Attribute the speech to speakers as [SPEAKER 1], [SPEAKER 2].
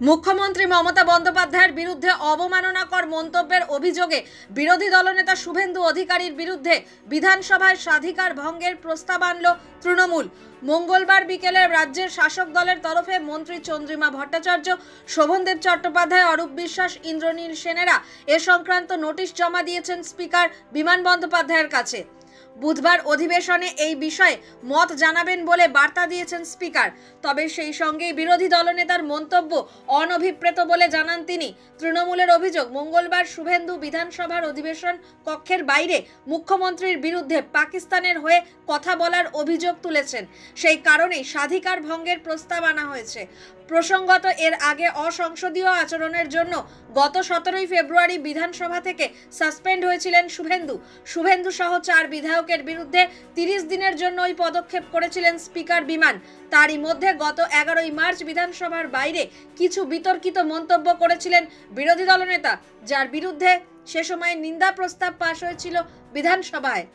[SPEAKER 1] মুখ্যমন্ত্রী মমতা বন্দ্যোপাধ্যায়ের বিরুদ্ধে অবমাননাকর মন্তব্যের অভিযোগে বিরোধী দলনেতা শুভেন্দু অধিকারীর বিরুদ্ধে বিধানসভায় স্বাধিকার ভঙ্গের প্রস্তাব আনল তৃণমূল। মঙ্গলবার বিকেলে রাজ্যের শাসক দলের তরফে মন্ত্রী চন্দ্রিমা ভট্টাচার্য, শোভনদেব চট্টোপাধ্যায়, অরূপ বিশ্বাস, ইন্দ্রনীল সেনেরা এ সংক্রান্ত নোটিশ জমা দিয়েছেন স্পিকার বিমান বন্দ্যোপাধ্যায়ের কাছে। বুধবার অধিবেশনে এই বিষয়ে মত জানাবেন বলে বার্তা দিয়েছেন স্পিকার। তবে সেই সঙ্গেই বিরোধী দলনেতার মন্তব্য অনভিপ্রেত বলে জানান তিনি। তৃণমূলের অভিযোগ, মঙ্গলবার শুভেন্দু বিধানসভার অধিবেশন কক্ষের বাইরে মুখ্যমন্ত্রীর বিরুদ্ধে পাকিস্তানের হয়ে কথা বলার অভিযোগ তুলেছেন। সেই কারণেই স্বাধিকার ভঙ্গের প্রস্তাব আনা হয়েছে। প্রসঙ্গত, এর আগে অসংসদীয় আচরণের জন্য গত 17 ফেব্রুয়ারি বিধানসভা থেকে সাসপেন্ড হয়েছিলেন শুভেন্দু সহ 4 বিধায়কের বিরুদ্ধে 30 দিনের জন্য ওই পদক্ষেপ করেছিলেন স্পিকার বিমান। তারই মধ্যে গত 11 মার্চ বিধানসভার বাইরে কিছু বিতর্কিত মন্তব্য করেছিলেন বিরোধী দলনেতা, যার বিরুদ্ধে সে সময় নিন্দা প্রস্তাব পাশ হয়েছিল বিধানসভায়।